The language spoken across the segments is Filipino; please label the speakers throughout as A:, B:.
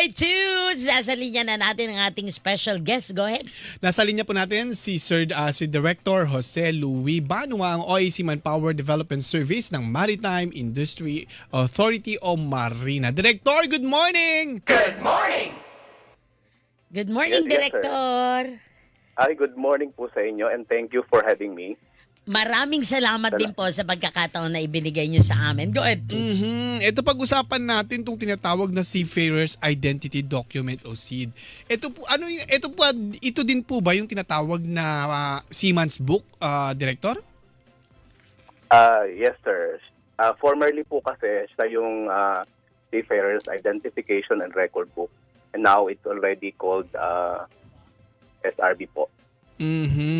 A: Alright, Tudes! Nasa linya na natin ang ating special guest. Go ahead.
B: Nasa linya po natin si si Director Jose Louis Banua, ang OAC Manpower Development Service ng Maritime Industry Authority o Marina. Director, good morning!
A: Good morning,
C: Yes,
A: Director.
C: Hi, good morning po sa inyo and thank you for having me.
A: Maraming salamat din po sa pagkakataon na ibinigay niyo sa amin. Go ahead, Tudes.
B: Ito pag-usapan natin itong tinatawag na Seafarer's Identity Document o SID. Ito din po ba yung tinatawag na Seaman's Book, Director?
C: Yes, sir. Formerly po kasi siya yung Seafarer's Identification and Record Book. And now it's already called SRB po.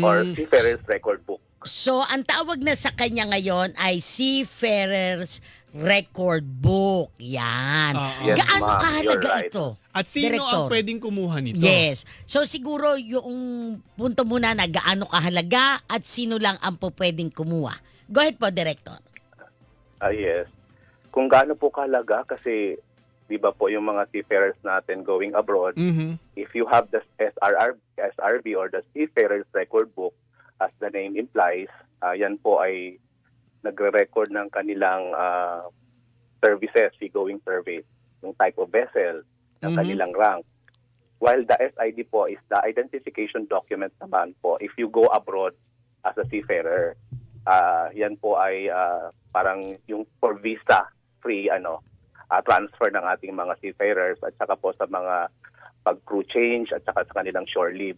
C: Or Seafarer's Record Book.
A: So, ang tawag na sa kanya ngayon ay Seafarer's Record Book. Yan.
C: Yes,
A: Gaano
C: ma'am.
A: kahalaga
C: You're right.
A: ito?
B: At sino
A: Director?
B: ang pwedeng kumuha nito?
A: Yes. So, siguro yung punto muna na gaano kahalaga at sino lang ang po pwedeng kumuha. Go ahead po, Director.
C: Yes. Kung gaano po kahalaga kasi di ba po yung mga seafarers natin going abroad, if you have the SRB or the Seafarer's Record Book, as the name implies, yan po ay nagre-record ng kanilang services, seagoing service, yung type of vessel, ng kanilang rank. While the SID po is the identification document naman po if you go abroad as a seafarer. Yan po ay parang yung for visa-free transfer ng ating mga seafarers at saka po sa mga pag-crew change at saka sa kanilang shore leave.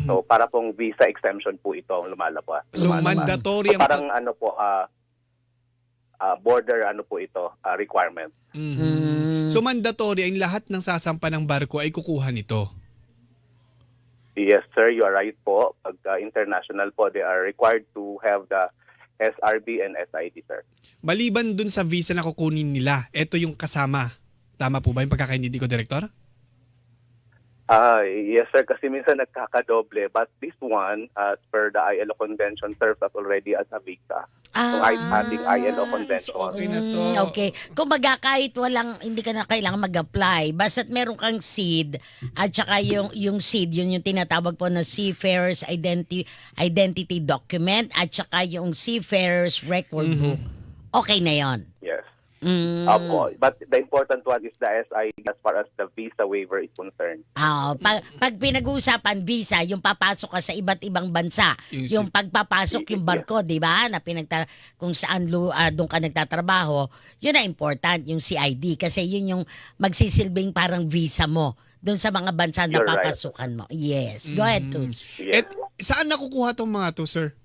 C: So para pong visa exemption po ito ang lumalabas.
B: So mandatory
C: So, parang border po ito requirement.
B: So mandatory ang lahat ng sasampa ng barko ay kukuha nito.
C: Yes sir, you are right po. Pag international po, they are required to have the SRB and SID sir.
B: Maliban dun sa visa na kukunin nila, ito yung kasama. Tama po ba yung pagkakaintindi ko, Director?
C: Yes sir, kasi minsan nagkakadoble. But this one, as per the ILO Convention, serves as already as a visa. So ating ILO Convention.
B: So okay na to.
A: Okay. Kumbaga kahit hindi ka na kailangan mag-apply, basta't meron kang SID at saka yung SID, yun yung tinatawag po na Seafarer's Identity Document at saka yung Seafarer's Record Book. Okay na yon.
C: Yes. Opo. But the important one is the SID as far as the visa waiver is concerned.
A: Pag pinag-uusapan visa, yung papasok ka sa iba't ibang bansa, yung pagpapasok yung barko, di ba? Na kung saan doon ka nagtatrabaho, yun na important, yung CID. Kasi yun yung magsisilbing parang visa mo doon sa mga bansa na
C: You're right.
A: papasukan mo. Yes. Go ahead, Toots.
C: Yes.
B: Saan nakukuha tong mga to, sir?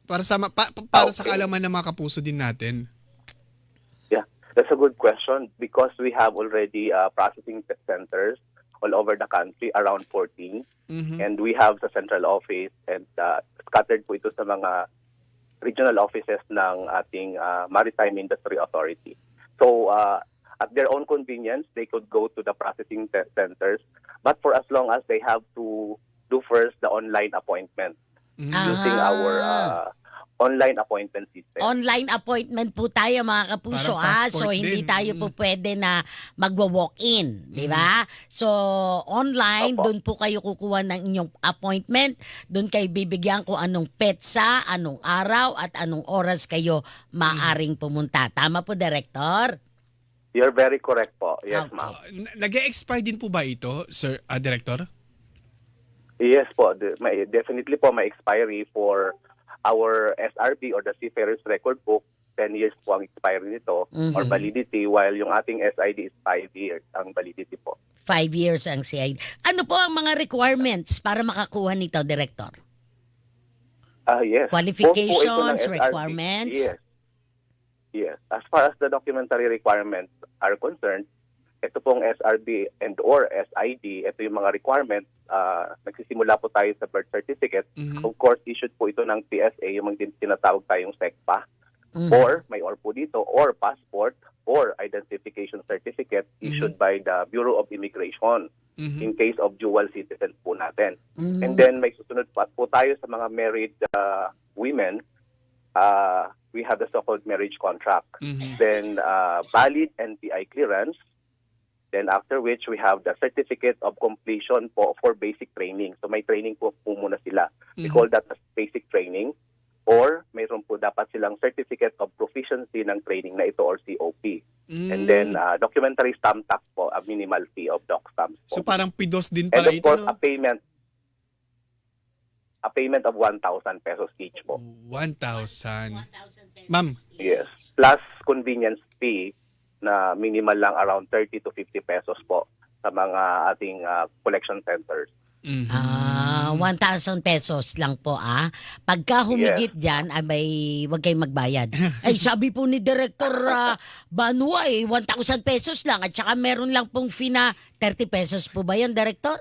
B: Para sa sa kaalaman ng mga kapuso din natin.
C: Yeah, that's a good question because we have already processing centers all over the country, around 14. And we have the central office and scattered po ito sa mga regional offices ng ating Maritime Industry Authority. So, at their own convenience, they could go to the processing centers. But for as long as they have to do first the online appointment using our online appointment system.
A: Online appointment po tayo mga kapuso.
B: Parang
A: So
B: passport
A: hindi
B: din.
A: tayo po pwede na magwa-walk-in, di ba? So online,
C: Opo.
A: doon po kayo kukuha ng inyong appointment. Doon kayo bibigyan kung anong petsa, anong araw at anong oras kayo maaring pumunta. Tama po, Director?
C: You're very correct po. Yes,
A: Okay.
C: ma'am.
B: Nag-e-expire din po ba ito, sir, Director?
C: Yes po. Definitely po may expiry for our SRB or the Seafarer's Record Book. 10 years po ang expiry nito or validity, while yung ating SID is 5 years ang validity po.
A: 5 years ang CID. Ano po ang mga requirements para makakuha nito, Director?
C: Yes.
A: Qualifications,
C: Both po ito ng SRB.
A: requirements?
C: Yes. Yes. As far as the documentary requirements are concerned, ito pong SRB and or SID, ito yung mga requirements. Nagsisimula po tayo sa birth certificate. Of course, issued po ito ng PSA, yung mga tinatawag tayong SECPA. Or, may or po dito, or passport, or identification certificate issued by the Bureau of Immigration in case of dual citizens po natin. And then, may susunod pa po tayo sa mga married women. We have the so-called marriage contract. Then, valid NPI clearance. Then after which, we have the certificate of completion po for basic training. So may training po muna sila. We call that as basic training. Or mayroon po dapat silang certificate of proficiency ng training na ito or COP. And then documentary stamp tax po, a minimal fee of doc stamps po.
B: So parang PIDOS din
C: And
B: pala
C: of
B: ito,
C: course,
B: no?
C: a payment of 1,000 pesos each po.
B: 1,000. Ma'am,
C: Yes. Plus convenience fee na minimal lang around 30 to 50 pesos po sa mga ating collection centers.
A: 1,000 pesos lang po Pagka humigit dyan, wag kayong magbayad. Ay, sabi po ni Director Banwa 1,000 pesos lang at saka meron lang pong fee na 30 pesos po ba yun, Director?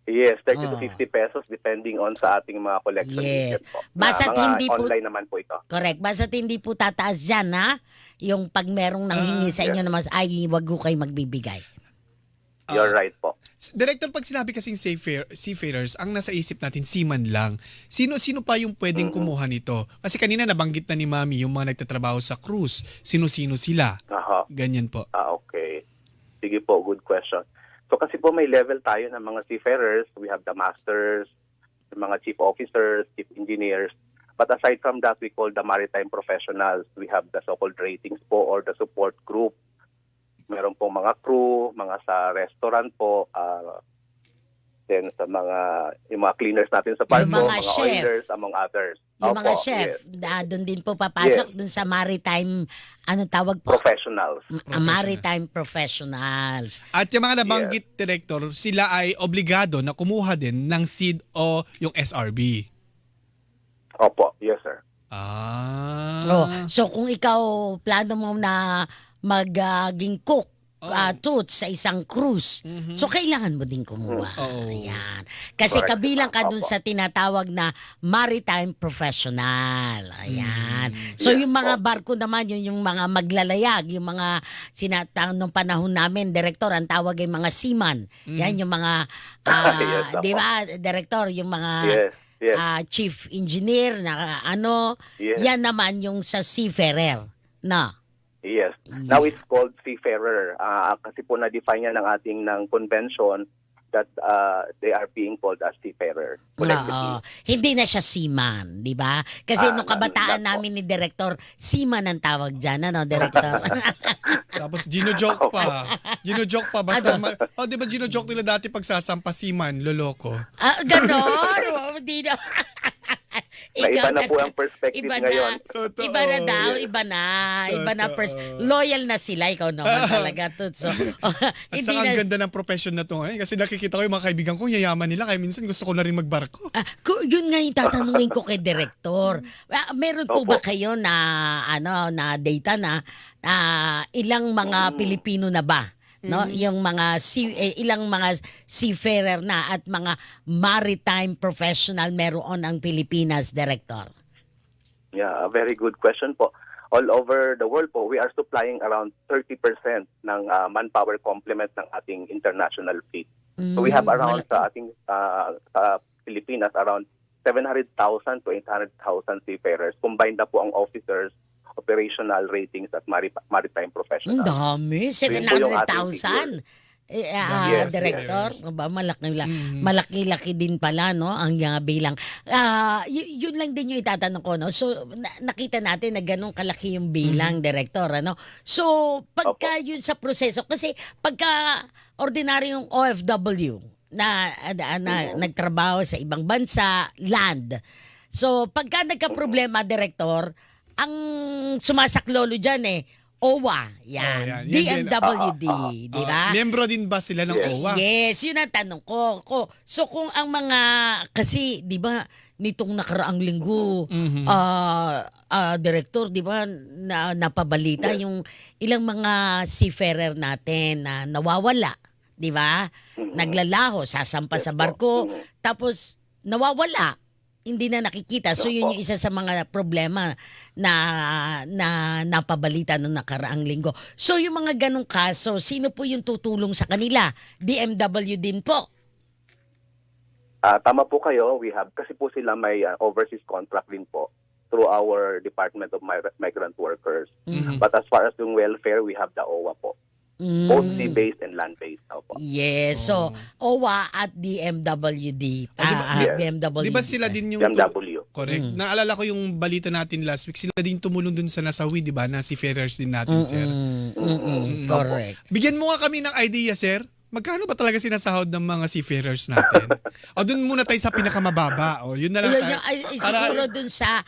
C: Yes, 30 to 50 pesos depending on sa ating mga collection
A: Yes.
C: agent po.
A: Basta't
C: Mga
A: hindi po-
C: online naman po ito.
A: Correct. Basta't hindi po tataas dyan, yung pag merong nanghingi sa inyo naman, ay, wag ko kayo magbibigay.
C: You're right po.
B: Director, pag sinabi kasing seafarers, ang nasa isip natin, seaman lang. Sino pa yung pwedeng kumuha nito? Kasi kanina nabanggit na ni Mami yung mga nagtatrabaho sa cruise. Sino-sino sila?
C: Aha.
B: Ganyan po.
C: Okay. Sige po, good question. So kasi po may level tayo ng mga seafarers. We have the masters, the mga chief officers, chief engineers. But aside from that, we call the maritime professionals. We have the so-called ratings po or the support group. Meron po mga crew, mga sa restaurant po, then sa yung mga cleaners natin sa barko,
A: Yung mga
C: mga
A: chef.
C: oilers, among others.
A: Yung mga
C: Opo,
A: chef,
C: yes.
A: doon din po papasok doon sa maritime, anong tawag po?
C: Professionals.
A: Maritime professionals.
B: At yung mga nabanggit, Director, sila ay obligado na kumuha din ng SEED o yung SRB.
C: Opo, yes sir.
A: So kung ikaw plano mo na maging cook toots sa isang cruise. So kailangan mo din kumuha. Ayan. Kasi
C: Correct.
A: kabilang ka dun
C: Opo.
A: sa tinatawag na maritime professional. Ayan. So yung mga barko naman, yung mga maglalayag, yung mga nung panahon namin, Director, ang tawag ay mga seaman. Yan yung mga,
C: Yes,
A: di
C: opo.
A: ba, Director, yung mga
C: Yes.
A: chief engineer na
C: Yes.
A: yan naman yung sa seafarer na.
C: Yes. Now it's called seafarer. Kasi po na-define yan ng convention that they are being called as seafarer. collectively.
A: Hindi na siya seaman, di ba? Kasi nung kabataan
C: not po.
A: namin ni Director, seaman ang tawag dyan, Director?
B: Tapos gino-joke pa. Gino-joke pa. Basta, di ba gino-joke nila dati pag sasampa seaman, loloko.
A: Ganon? Hindi na.
C: Iba na po ang perspective
A: iba
C: ngayon.
B: Totoo.
A: Iba na daw, iba na. Loyal na sila, ikaw naman talaga, Tutso.
B: At saka ang ganda ng profession na to ngayon. Kasi nakikita ko yung mga kaibigan ko, yayaman nila. Kaya minsan gusto ko na rin magbarko.
A: Yun nga yung tatanungin ko kay Director. Meron po ba kayo na na data na ilang mga Pilipino na ba? No, yung mga ilang mga seafarer na at mga maritime professional meron ang Pilipinas, Director?
C: Yeah, a very good question po. All over the world po, we are supplying around 30% ng manpower complement ng ating international fleet. So we have around sa ating sa Pilipinas around 700,000 to 800,000 seafarers. Combined na po ang officers, operational ratings at maritime
A: Ang
C: professionals.
A: dami,
C: yun po yung ating
A: 700,000.
C: Yes,
A: Director, ba malaki-laki din pala ang bilang. Yun lang din yung itatanong ko, no. So nakita natin na ganun kalaki yung bilang, Director, So pagka yun sa proseso, kasi pagka ordinaryong OFW na nagtrabaho sa ibang bansa, land. So pagka nagka-problema, Director, ang sumasaklolo dyan OWA, yan.
B: Yan din.
A: DMWD, di ba?
B: Miyembro din ba sila ng OWA?
A: Yes, yun ang tanong ko. So kung ang mga, kasi di ba, nitong nakaraang linggo, Director, di ba, napabalita yung ilang mga seafarer natin na nawawala, di ba? Naglalaho, sasampa sa barko, tapos nawawala. Hindi na nakikita. So yun yung isa sa mga problema na napabalita nung nakaraang linggo. So yung mga ganong kaso, sino po yung tutulong sa kanila? DMW din po.
C: Tama po kayo. We have, kasi po sila may overseas contract din po through our Department of Migrant Workers. But as far as yung welfare, we have the OWA po. both sea-based and land-based. Opo.
A: Yes. So, OWA at DMWD.
C: Yes.
A: BMW.
B: Di ba sila din yung...
C: BMW.
B: Correct. Naalala ko yung balita natin last week, sila din tumulong dun sa nasawi, di ba, na seafarers din natin, sir.
A: Correct.
B: Bigyan mo nga kami ng idea, sir. Magkano ba talaga sinasahod ng mga seafarers natin? O dun muna tayo sa pinakamababa. O yun na lang.
A: Ayun, siguro dun sa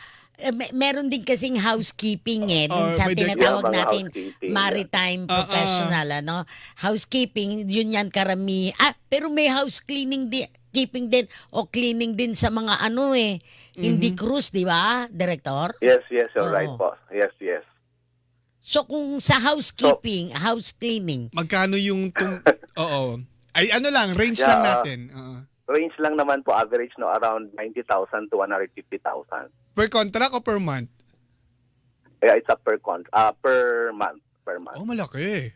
A: meron din kasing housekeeping dun sa
B: may
A: tinatawag
C: mga
A: natin
C: housekeeping,
A: maritime professional ano. Housekeeping yun yan karami. Pero may house cleaning keeping din o cleaning din sa mga hindi cruise, di ba, Director?
C: Yes, you're right
A: Oo.
C: po. Yes.
A: So kung sa housekeeping, house cleaning,
B: Magkano yung... Oo. Ay, ano lang, range
C: Yeah,
B: lang natin.
C: Range lang naman po, average no, around 90,000 to 150,000.
B: Per contract o per month?
C: It's a per month. Per month.
B: Oh, malaki.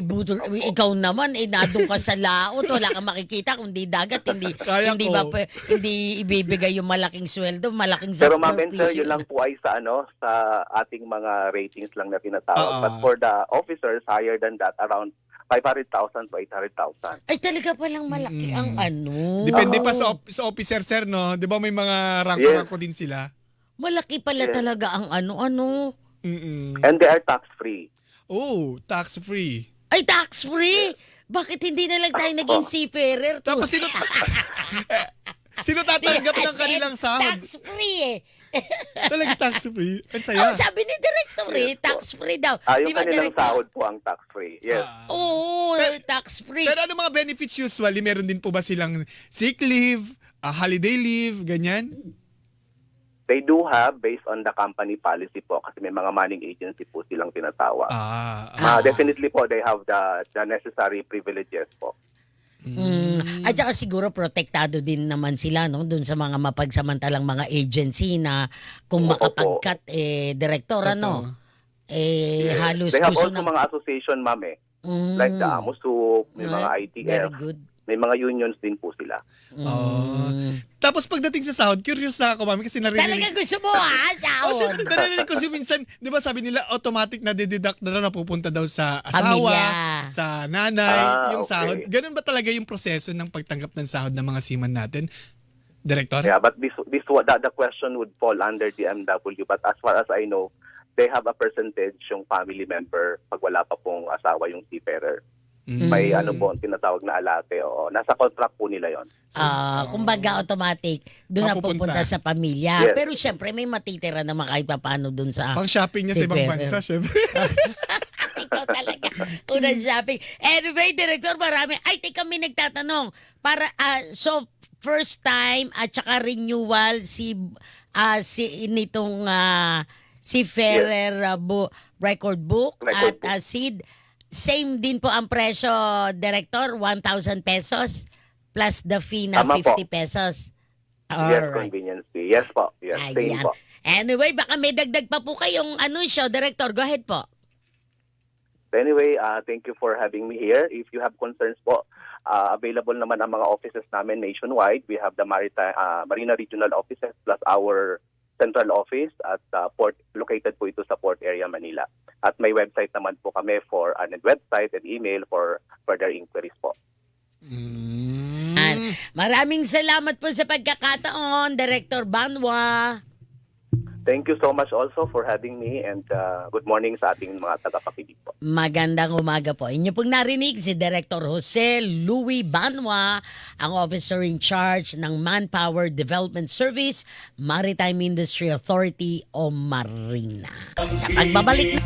A: budol, ikaw naman, nadong ka sa laot, wala kang makikita, kundi dagat,
B: Kaya
A: hindi
B: ko.
A: hindi ibibigay yung malaking sweldo, malaking
C: Pero ma'am and sir,
A: subscription.
C: yun lang po ay sa sa ating mga ratings lang na tinatawag.
B: Oo.
C: But for the officers, higher than that, around 500,000 to 800,000.
A: Ay, talaga palang malaki ang
B: Depende pa sa officer, sir, no? Di ba may mga ranko-ranko din sila?
A: Malaki pala
C: Yes.
A: talaga ang ano.
C: And they are tax-free.
B: Oh, tax-free.
A: Ay, tax-free! Bakit hindi na lang tayo naging seafarer?
B: Tapos sino tatanggap ng kanilang sahod?
A: Tax-free
B: Talaga tax-free? Ang saya.
A: sabi ni Director tax-free daw.
C: Yung
A: Di ba,
C: kanilang
A: Director?
C: sahod po ang tax-free. Yes.
A: Oo, tax-free.
B: Pero ano mga benefits usually? Meron din po ba silang sick leave, holiday leave, ganyan?
C: They do have based on the company policy po kasi may mga manning agency po silang tinatawag. Definitely po they have the necessary privileges po.
A: At saka siguro protektado din naman sila doon sa mga mapagsamantalang mga agency na kung
C: Opo.
A: makapagkat director halos
C: They have
A: gusto
C: also mga association ma'am like the AMOSUC, may mga
A: Very
C: ITF,
A: good.
C: may mga unions din po sila.
B: Tapos pagdating sa sahod, curious na ako, mami, kasi
A: Talaga
B: narinig.
A: gusto mo sahod?
B: Syempre, narinig ko si minsan, di ba sabi nila, automatic na deduct na napupunta daw sa asawa,
A: Pamilya.
B: sa nanay, yung
C: okay.
B: sahod. Ganun ba talaga yung proseso ng pagtanggap ng sahod ng mga seaman natin? Director?
C: Yeah, but the question would fall under the MW, but as far as I know, they have a percentage yung family member pag wala pa pong asawa yung seafarer. May po tinatawag na alate o nasa contract po nila yon.
A: Kumbaga automatic doon na
B: Mapupunta.
A: pupunta sa pamilya.
C: Yes.
A: Pero syempre may matitira naman kahit paano doon sa
B: Pang shopping niya sa ibang
A: seafarer.
B: bansa, syempre.
A: Ikaw talaga. Unang shopping. Anyway, Director, marami. Ay, teka, may nagtatanong. So, first time at saka renewal si nitong seafarer record book
C: Record
A: at SEED. Same din po ang presyo, Director, 1,000 pesos plus the fee na
C: Tama po.
A: 50 pesos.
C: Yes,
A: Alright.
C: convenience fee. Yes po. Yes, same
A: Ayan.
C: po.
A: Anyway, baka may dagdag pa po kayong show, Director. Go ahead po.
C: Anyway, thank you for having me here. If you have concerns po, available naman ang mga offices namin nationwide. We have the Marina Regional Offices plus our central office at port, located po ito sa Port Area, Manila. At may website naman po kami for website and email for further inquiries po.
A: Maraming salamat po sa pagkakataon, Director Banwa.
C: Thank you so much also for having me and good morning sa ating mga tagapakinig po.
A: Magandang umaga po. Inyo pong narinig si Director Jose Louie Banwa, ang Officer in Charge ng Manpower Development Service, Maritime Industry Authority o Marina. Sa pagbabalik na...